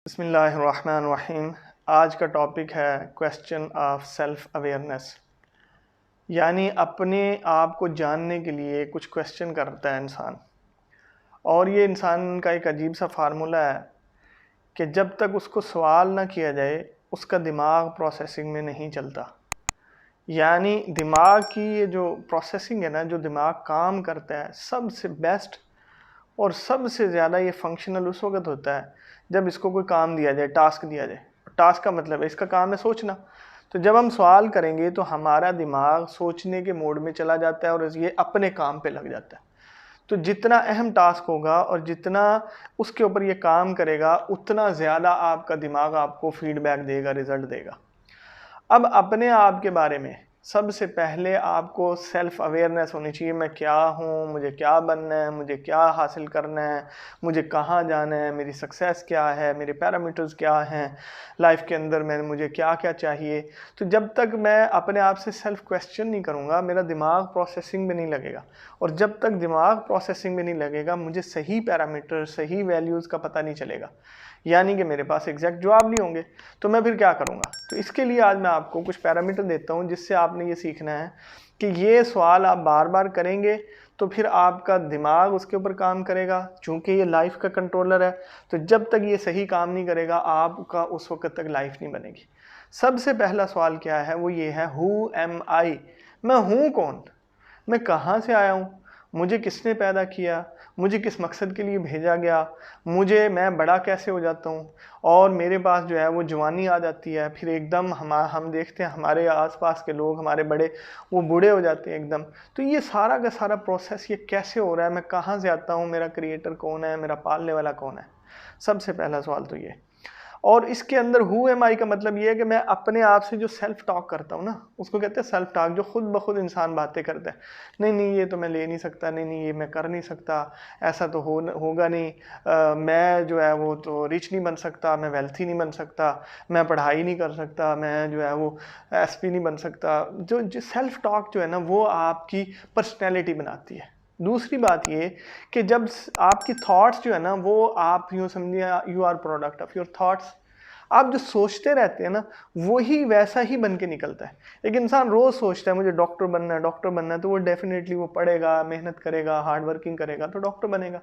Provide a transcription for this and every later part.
बिस्मिल्लाहिर्रहमानिर्रहीम। आज का टॉपिक है क्वेश्चन ऑफ सेल्फ अवेयरनेस, यानी अपने आप को जानने के लिए कुछ क्वेश्चन करता है इंसान। और ये इंसान का एक अजीब सा फार्मूला है कि जब तक उसको सवाल ना किया जाए उसका दिमाग प्रोसेसिंग में नहीं चलता। यानी दिमाग की ये जो प्रोसेसिंग है ना, जो दिमाग काम करता है, सबसे बेस्ट और सबसे ज़्यादा ये फंक्शनल उस वक्त होता है जब इसको कोई काम दिया जाए, टास्क दिया जाए। टास्क का मतलब है इसका काम है सोचना। तो जब हम सवाल करेंगे तो हमारा दिमाग सोचने के मोड में चला जाता है और ये अपने काम पे लग जाता है। तो जितना अहम टास्क होगा और जितना उसके ऊपर ये काम करेगा उतना ज़्यादा आपका दिमाग आपको फीडबैक देगा, रिज़ल्ट देगा। अब अपने आप के बारे में सबसे पहले आपको सेल्फ अवेयरनेस होनी चाहिए। मैं क्या हूँ, मुझे क्या बनना है, मुझे क्या हासिल करना है, मुझे कहाँ जाना है, मेरी सक्सेस क्या है, मेरे पैरामीटर्स क्या हैं लाइफ के अंदर, में मुझे क्या क्या चाहिए। तो जब तक मैं अपने आप से सेल्फ क्वेश्चन नहीं करूँगा मेरा दिमाग प्रोसेसिंग में नहीं लगेगा। और जब तक दिमाग प्रोसेसिंग में नहीं लगेगा मुझे सही पैरामीटर, सही वैल्यूज़ का पता नहीं चलेगा, यानी कि मेरे पास एग्जैक्ट जवाब नहीं होंगे। तो मैं फिर क्या करूँगा? तो इसके लिए आज मैं आपको कुछ पैरामीटर देता हूँ जिससे आपने ये सीखना है कि ये सवाल आप बार बार करेंगे तो फिर आपका दिमाग उसके ऊपर काम करेगा। चूँकि ये लाइफ का कंट्रोलर है, तो जब तक ये सही काम नहीं करेगा आपका उस वक्त तक लाइफ नहीं बनेगी। सबसे पहला सवाल क्या है, वो ये है हु एम आई। मैं हूँ कौन, मैं कहाँ से आया हूँ, मुझे किसने पैदा किया, मुझे किस मकसद के लिए भेजा गया, मैं बड़ा कैसे हो जाता हूँ। और मेरे पास जो है वो जवानी आ जाती है, फिर एकदम हम देखते हैं हमारे आसपास के लोग, हमारे बड़े, वो बूढ़े हो जाते हैं एकदम। तो ये सारा का सारा प्रोसेस ये कैसे हो रहा है, मैं कहाँ से आता हूँ, मेरा क्रिएटर कौन है, मेरा पालने वाला कौन है। सबसे पहला सवाल तो ये। और इसके अंदर हु एम आई का मतलब ये है कि मैं अपने आप से जो सेल्फ टॉक करता हूँ ना, उसको कहते हैं सेल्फ टॉक। जो खुद ब खुद इंसान बातें करता है, नहीं ये तो मैं ले नहीं सकता, नहीं ये मैं कर नहीं सकता, ऐसा तो होगा नहीं, मैं जो है वो तो रिच नहीं बन सकता, मैं वेल्थी नहीं बन सकता, मैं पढ़ाई नहीं कर सकता, मैं जो है वो एसपी नहीं बन सकता। जो सेल्फ टॉक जो है ना वो आपकी पर्सनैलिटी बनाती है। दूसरी बात ये कि जब आपकी थॉट्स जो है ना, वो आप यूँ समझिए you are product of your thoughts. आप जो सोचते रहते हैं ना वही वैसा ही बन के निकलता है। एक इंसान रोज़ सोचता है मुझे डॉक्टर बनना है, डॉक्टर बनना है, तो वो डेफिनेटली वो पढ़ेगा, मेहनत करेगा, हार्ड वर्किंग करेगा तो डॉक्टर बनेगा।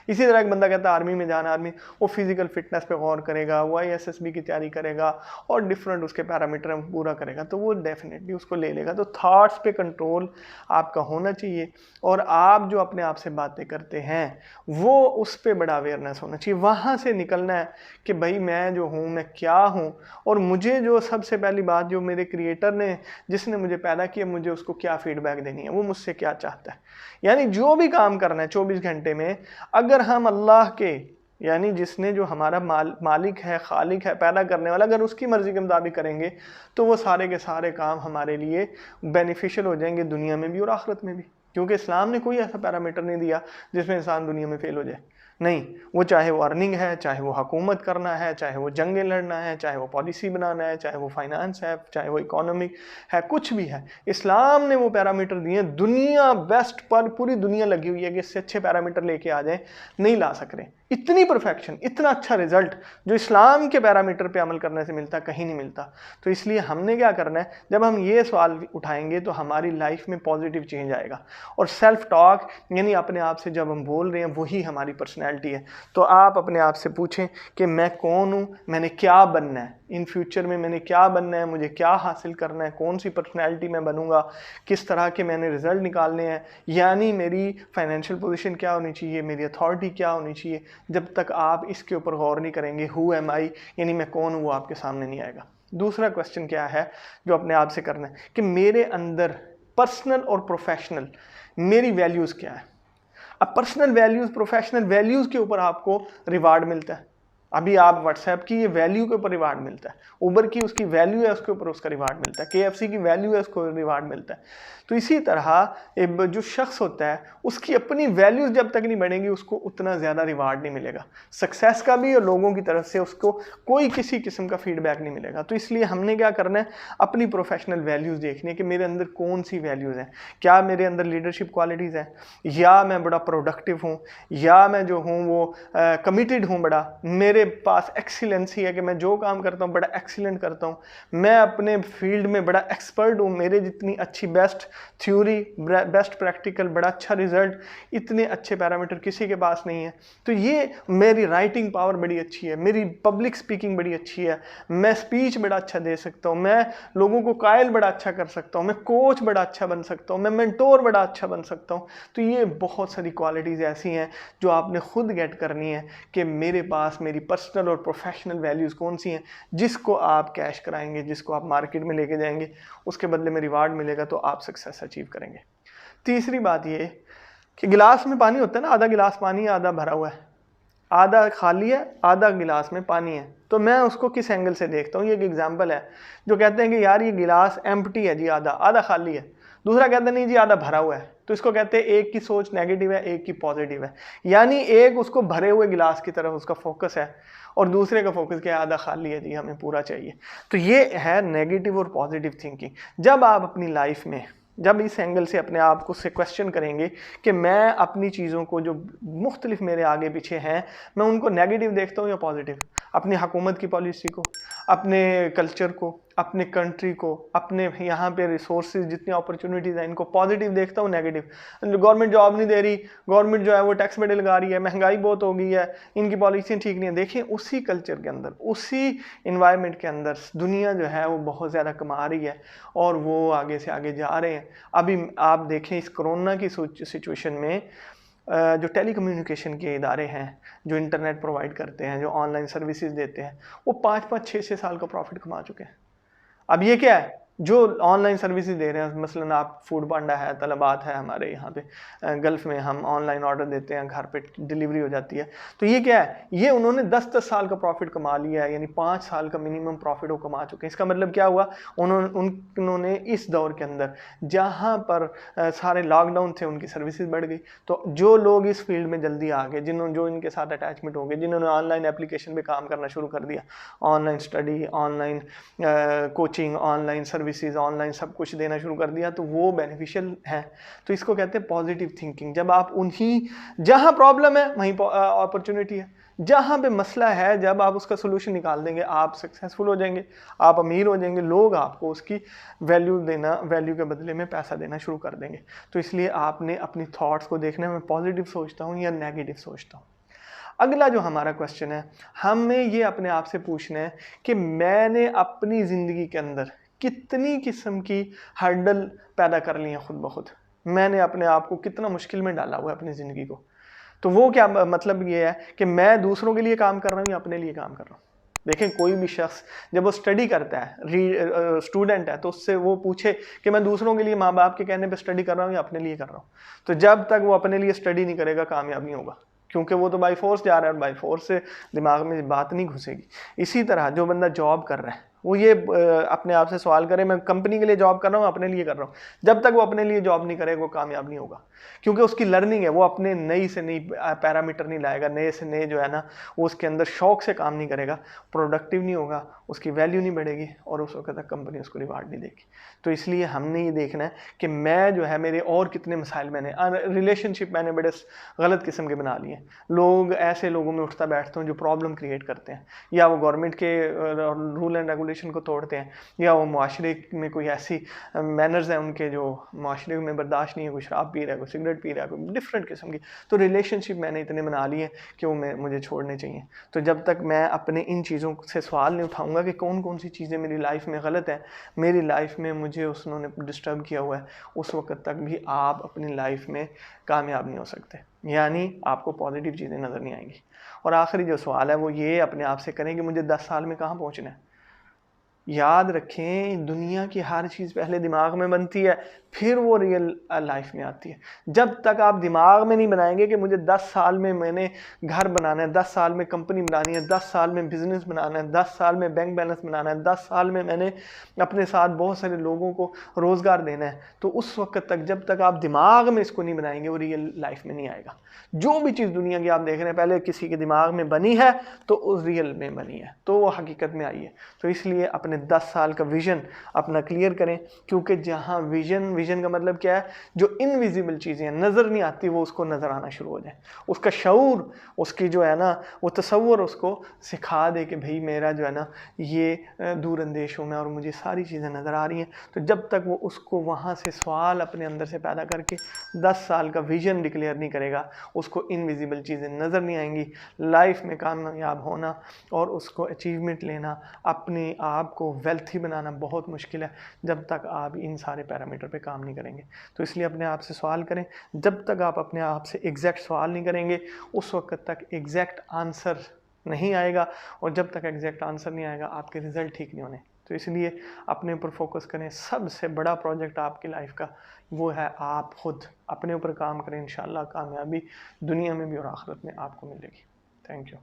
इसी तरह एक बंदा कहता है आर्मी में जाना, आर्मी, वो फिजिकल फिटनेस पे गौर करेगा, वो ISSB की तैयारी करेगा और डिफरेंट उसके पैरामीटर पूरा करेगा तो वो डेफिनेटली उसको ले लेगा। तो थॉट्स पे कंट्रोल आपका होना चाहिए और आप जो अपने आप से बातें करते हैं वो उस पर बड़ा अवेयरनेस होना चाहिए। वहाँ से निकलना है कि भाई मैं जो हूँ मैं क्या हूँ, और मुझे जो सबसे पहली बात जो मेरे क्रिएटर ने, जिसने मुझे पैदा किया, मुझे उसको क्या फीडबैक देनी है, वो मुझसे क्या चाहता है। यानी जो भी काम करना है 24 घंटे में, अगर हम अल्लाह के, यानी जिसने जो हमारा मालिक है, खालिक है, पैदा करने वाला, अगर उसकी मर्ज़ी के मुताबिक करेंगे तो वो सारे के सारे काम हमारे लिए बेनिफिशियल हो जाएंगे, दुनिया में भी और आखिरत में भी। क्योंकि इस्लाम ने कोई ऐसा पैरामीटर नहीं दिया जिसमें इंसान दुनिया में फेल हो जाए। नहीं, वो चाहे वो अर्निंग है, चाहे वो हुकूमत करना है, चाहे वो जंगें लड़ना है, चाहे वो पॉलिसी बनाना है, चाहे वो फाइनेंस है, चाहे वो इकोनॉमिक है, कुछ भी है, इस्लाम ने वो पैरामीटर दिए। दुनिया बेस्ट पर पूरी दुनिया लगी हुई है कि इससे अच्छे पैरामीटर लेके आ जाए, नहीं ला सक रहे। इतनी परफेक्शन, इतना अच्छा रिजल्ट जो इस्लाम के पैरामीटर पे अमल करने से मिलता, कहीं नहीं मिलता। तो इसलिए हमने क्या करना है, जब हम ये सवाल उठाएंगे तो हमारी लाइफ में पॉजिटिव चेंज आएगा। और सेल्फ टॉक यानी अपने आप से जब हम बोल रहे हैं वही हमारी पर्सनैलिटी है। तो आप अपने आप से पूछें कि मैं कौन हूँ, मैंने क्या बनना है, इन फ्यूचर में मैंने क्या बनना है, मुझे क्या हासिल करना है, कौन सी पर्सनैलिटी मैं बनूंगा, किस तरह के मैंने रिजल्ट निकालने हैं, यानी मेरी फाइनेंशियल पोजीशन क्या होनी चाहिए, मेरी अथॉरिटी क्या होनी चाहिए। जब तक आप इसके ऊपर गौर नहीं करेंगे हु एम आई यानी मैं कौन हूँ, वो आपके सामने नहीं आएगा। दूसरा क्वेश्चन क्या है जो अपने आप से करना है कि मेरे अंदर पर्सनल और प्रोफेशनल मेरी वैल्यूज़ क्या है। अब पर्सनल वैल्यूज़, प्रोफेशनल वैल्यूज़ के ऊपर आपको रिवार्ड मिलता है। अभी आप व्हाट्सएप की ये वैल्यू के ऊपर रिवार्ड मिलता है, उबर की उसकी वैल्यू है उसके ऊपर उसका रिवार्ड मिलता है, KFC की वैल्यू है उसको रिवार्ड मिलता है। तो इसी तरह जो शख्स होता है उसकी अपनी वैल्यूज़ जब तक नहीं बढ़ेंगी उसको उतना ज़्यादा रिवार्ड नहीं मिलेगा, सक्सेस का भी और लोगों की तरफ से उसको कोई किसी किस्म का फीडबैक नहीं मिलेगा। तो इसलिए हमने क्या करना है, अपनी प्रोफेशनल वैल्यूज़ देखनी है कि मेरे अंदर कौन सी वैल्यूज़ हैं। क्या मेरे अंदर लीडरशिप क्वालिटीज़ हैं, या मैं बड़ा प्रोडक्टिव हूँ, या मैं जो हूँ वो कमिटेड हूँ बड़ा, मेरे मेरे पास एक्सीलेंसी है कि मैं जो काम करता हूँ बड़ा एक्सीलेंट करता हूँ, मैं अपने फील्ड में बड़ा एक्सपर्ट हूँ, मेरे जितनी अच्छी बेस्ट थ्योरी, बेस्ट प्रैक्टिकल, बड़ा अच्छा रिजल्ट, इतने अच्छे पैरामीटर किसी के पास नहीं है। तो ये मेरी राइटिंग पावर बड़ी अच्छी है, मेरी पब्लिक स्पीकिंग बड़ी अच्छी है, मैं स्पीच बड़ा अच्छा दे सकता हूँ, मैं लोगों को कायल बड़ा अच्छा कर सकता हूँ, मैं कोच बड़ा अच्छा बन सकता हूँ, मैं मेंटोर बड़ा अच्छा बन सकता हूँ। तो ये बहुत सारी क्वालिटीज़ ऐसी हैं जो आपने खुद गेट करनी है कि मेरे पास मेरी पर्सनल और प्रोफेशनल वैल्यूज़ कौन सी हैं, जिसको आप कैश कराएंगे, जिसको आप मार्केट में लेके जाएंगे, उसके बदले में रिवार्ड मिलेगा, तो आप सक्सेस अचीव करेंगे। तीसरी बात ये कि गिलास में पानी होता है ना, आधा गिलास पानी है, आधा भरा हुआ है, आधा खाली है, आधा गिलास में पानी है। तो मैं उसको किस एंगल से देखता हूँ, ये एक एग्जांपल है जो कहते हैं कि यार ये गिलास एम्प्टी है जी, आधा आधा खाली है। दूसरा कहता है नहीं जी आधा भरा हुआ है। तो इसको कहते हैं एक की सोच नेगेटिव है, एक की पॉजिटिव है। यानी एक उसको भरे हुए गिलास की तरफ उसका फोकस है और दूसरे का फोकस क्या है, आधा खाली है जी, हमें पूरा चाहिए। तो ये है नेगेटिव और पॉजिटिव थिंकिंग। जब आप अपनी लाइफ में जब इस एंगल से अपने आप को से क्वेश्चन करेंगे कि मैं अपनी चीज़ों को जो मुख्तलिफ मेरे आगे पीछे हैं, मैं उनको नेगेटिव देखता हूँ या पॉजिटिव, अपनी हुकूमत की पॉलिसी को, अपने कल्चर को, अपने कंट्री को, अपने यहाँ पे रिसोर्सेज जितनी अपॉर्चुनिटीज़ हैं इनको पॉजिटिव देखता हूँ नेगेटिव, गवर्नमेंट जॉब नहीं दे रही, गवर्नमेंट जो है वो टैक्स बड़े लगा रही है, महंगाई बहुत हो गई है, इनकी पॉलिसी ठीक नहीं है। देखिए उसी कल्चर के अंदर, उसी इन्वायरमेंट के अंदर दुनिया जो है वो बहुत ज़्यादा कमा रही है और वो आगे से आगे जा रहे हैं। अभी आप देखें इस कोरोना की सिचुएशन में जो टेली कम्युनिकेशन के इदारे हैं, जो इंटरनेट प्रोवाइड करते हैं, जो ऑनलाइन सर्विसेज देते हैं, वो 5-5, 6-6 साल का प्रॉफिट कमा चुके हैं। अब ये क्या है, जो ऑनलाइन सर्विसेज दे रहे हैं, मसलन आप फूड पांडा है, तलबात है, हमारे यहाँ पे गल्फ़ में हम ऑनलाइन ऑर्डर देते हैं, घर पे डिलीवरी हो जाती है। तो ये क्या है, ये उन्होंने 10-10 साल का प्रॉफिट कमा लिया है, यानी 5 साल का मिनिमम प्रॉफिट वो कमा चुके हैं। इसका मतलब क्या हुआ, उन्होंने इस दौर के अंदर जहाँ पर सारे लॉकडाउन थे उनकी सर्विसेज बढ़ गई। तो जो लोग इस फील्ड में जल्दी आ गए, जो इनके साथ अटैचमेंट हो गए, जिन्होंने ऑनलाइन एप्लीकेशन पे काम करना शुरू कर दिया, online study, online coaching, online services, online सब कुछ देना शुरू कर दिया, तो वो बेनिफिशियल है। तो इसको कहते हैं पॉजिटिव थिंकिंग। जब आप उन्हीं, जहाँ प्रॉब्लम है वहीं अपॉर्चुनिटी है, जहाँ पे मसला है जब आप उसका सोल्यूशन निकाल देंगे, आप सक्सेसफुल हो जाएंगे, आप अमीर हो जाएंगे, लोग आपको उसकी वैल्यू के बदले में पैसा देना शुरू कर देंगे। तो इसलिए आपने अपनी थॉट्स को देखना है, मैं पॉजिटिव सोचता हूँ या नेगेटिव सोचता हूँ। अगला जो हमारा क्वेश्चन है, हमें ये अपने आप से पूछना है कि मैंने अपनी ज़िंदगी के अंदर कितनी किस्म की हर्डल पैदा कर ली हैं खुद ब खुद, मैंने अपने आप को कितना मुश्किल में डाला हुआ है अपनी ज़िंदगी को। तो वो क्या मतलब ये है कि मैं दूसरों के लिए काम कर रहा हूँ या अपने लिए काम कर रहा हूँ। देखें कोई भी शख्स जब वो स्टडी करता है, स्टूडेंट है, तो उससे वो पूछे कि मैं दूसरों के लिए, माँ बाप के कहने पे स्टडी कर रहा हूँ या अपने लिए कर रहा हूँ, तो जब तक वो अपने लिए स्टडी नहीं करेगा कामयाब नहीं होगा, क्योंकि वो तो बाई फोर्स जा रहा है और बाई फोर्स से दिमाग में बात नहीं घुसेगी। इसी तरह जो बंदा जॉब कर रहा है वो ये अपने आप से सवाल करे, मैं कंपनी के लिए जॉब कर रहा हूँ, अपने लिए कर रहा हूँ। जब तक वो अपने लिए जॉब नहीं करेगा वो कामयाब नहीं होगा, क्योंकि उसकी लर्निंग है, वो अपने नई से नई पैरामीटर नहीं लाएगा, नए से नए जो है ना वो उसके अंदर शौक से काम नहीं करेगा, प्रोडक्टिव नहीं होगा, उसकी वैल्यू नहीं बढ़ेगी और उस वक्त तक कंपनी उसको रिवार्ड नहीं देगी। तो इसलिए हमने ये देखना है कि मैं जो है मेरे और कितने मसाइल, मैंने रिलेशनशिप मैंने बड़े गलत किस्म के बना लिए। लोग ऐसे लोगों में उठता बैठता हूँ जो प्रॉब्लम क्रिएट करते हैं, या वो गवर्नमेंट के रूल एंड रेगुलेशन को तोड़ते हैं, या वो मुआशरे में कोई ऐसी मैनर्स हैं उनके जो मुआशरे में बर्दाश्त नहीं है, कोई शराब पी रहा है, कोई सिगरेट पी रहा है, कोई डिफरेंट किस्म की। तो रिलेशनशिप मैंने इतने बना लिए कि वो मुझे छोड़ने चाहिए। तो जब तक मैं अपने इन चीज़ों से सवाल नहीं उठाऊंगा कि कौन कौन सी चीज़ें मेरी लाइफ में गलत हैं, मेरी लाइफ में मुझे उन्होंने डिस्टर्ब किया हुआ है, उस वक्त तक भी आप अपनी लाइफ में कामयाब नहीं हो सकते, यानी आपको पॉजिटिव चीज़ें नज़र नहीं आएंगी। और आखिरी जो सवाल है वो ये अपने आप से करें कि मुझे 10 साल में कहाँ पहुँचना है। याद रखें दुनिया की हर चीज़ पहले दिमाग में बनती है, फिर वो रियल लाइफ में आती है। जब तक आप दिमाग में नहीं बनाएंगे कि मुझे 10 साल में मैंने घर बनाना है, 10 साल में कंपनी बनानी है, 10 साल में बिजनेस बनाना है, 10 साल में बैंक बैलेंस बनाना है, 10 साल में मैंने अपने साथ बहुत सारे लोगों को रोज़गार देना है, तो उस वक्त तक जब तक आप दिमाग में इसको नहीं बनाएंगे वो रियल लाइफ में नहीं आएगा। जो भी चीज़ दुनिया की आप देख रहे हैं पहले किसी के दिमाग में बनी है तो उस रियल में बनी है, तो वो हकीकत में आई है। तो इसलिए अपने अपने 10 साल का विज़न अपना क्लियर करें, क्योंकि जहाँ विज़न का मतलब क्या है, जो इनविजिबल चीज़ें नज़र नहीं आती वो उसको नज़र आना शुरू हो जाए, उसका शऊर, उसकी जो है ना वो तसव्वुर उसको सिखा दे कि भाई मेरा जो है ना ये दूर अंदेश हूँ मैं और मुझे सारी चीज़ें नज़र आ रही हैं। तो जब तक वो उसको वहाँ से सवाल अपने अंदर से पैदा करके 10 साल का विज़न डिक्लेयर नहीं करेगा, उसको इनविजिबल चीज़ें नज़र नहीं आएंगी। लाइफ में कामयाब होना और उसको अचीवमेंट लेना, अपने आप को वेल्थी बनाना बहुत मुश्किल है जब तक आप इन सारे पैरामीटर पे काम नहीं करेंगे। तो इसलिए अपने आप से सवाल करें। जब तक आप अपने आप से एग्जैक्ट सवाल नहीं करेंगे उस वक्त तक एग्जैक्ट आंसर नहीं आएगा, और जब तक एग्जैक्ट आंसर नहीं आएगा आपके रिजल्ट ठीक नहीं होने। तो इसलिए अपने ऊपर फोकस करें। सबसे बड़ा प्रोजेक्ट आपकी लाइफ का वो है आप खुद अपने ऊपर काम करें। इंशाल्लाह कामयाबी दुनिया में भी और आखिरत में आपको मिलेगी। Thank you.